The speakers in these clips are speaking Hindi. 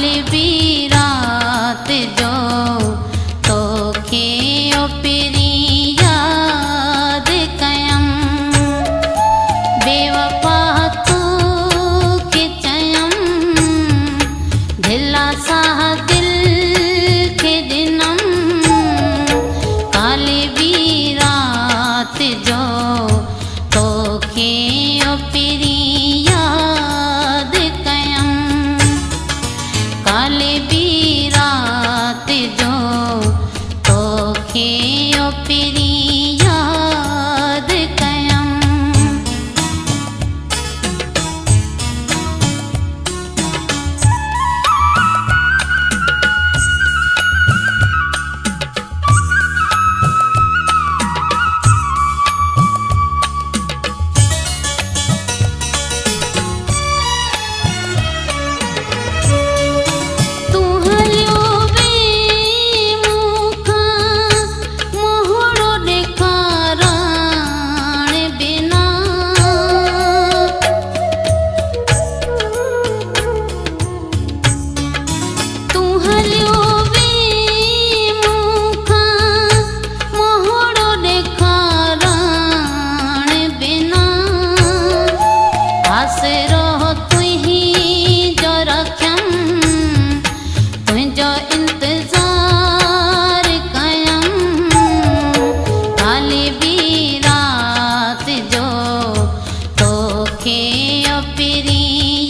काली बी रात जो तोखे ओ पिरी याद कयम बेवफा तू के चयम दिला सा दिल के दिनम काली बी रात जो तोखे ओ पिरी याद कयम काली बी रात जो तोखे ओ पिरी याद कयम तू हलियो वे मुखा मोहड़ो ॾेखारण बिना तू हलियो वे मुखा मोहड़ो ॾेखारण बिना आसरो तुही जो रखयम तुझो इंतजार कयम काली बी रात जो तोखे ओ पिरी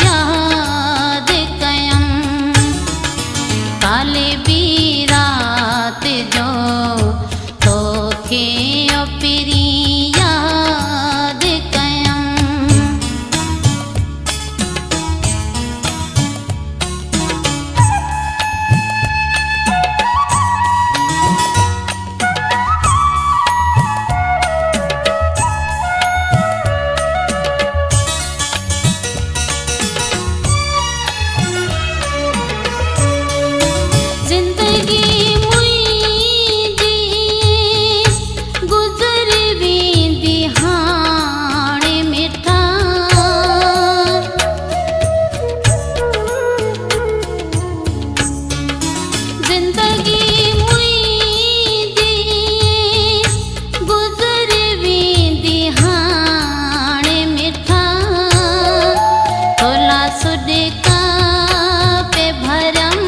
याद कयम काली बी रात जो तोखे ओ पिरी याद कयम जिंदगी मुंहिंजी गुज़र वेंदी हाणे मिठा जिंदगी मुंहिंजी गुज़र वेंदी हाणे मिठा थोला सुॾका पे भरम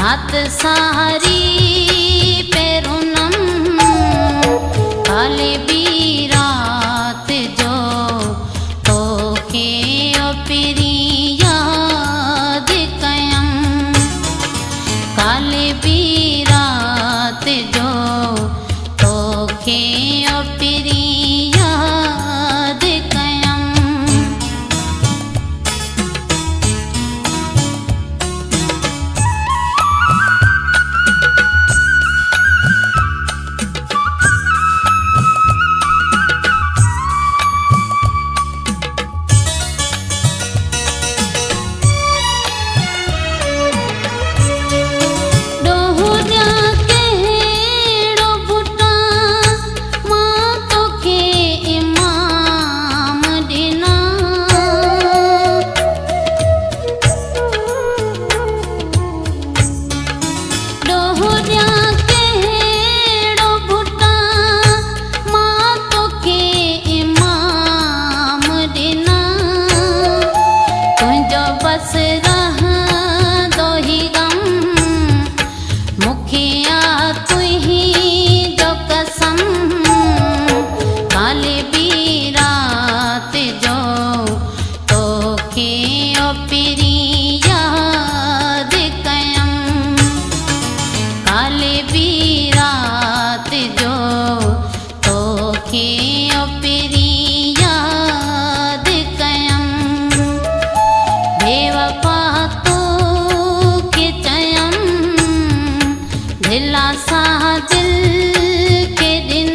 रात सारी पेरुनम काली बी रात जो तोखे ओ पिरी याद कयम काली बी रात जो तोखे ओ पिरी याद कयम डोहरिया कहिड़ो पुटा मां तोखे इमाम ॾिना डोहरिया कहिड़ो पुटा मां तोखे इमाम ॾिना तुंहिंजो बस रहंदो ही गम मुखिया तुही जो कसम काली बी रात जो तोखे ओ पिरी याद कयम काली बी रात जो तोखे ओ पिरी याद कयम बेवफा तू के चयम दिला सा दिल के दिन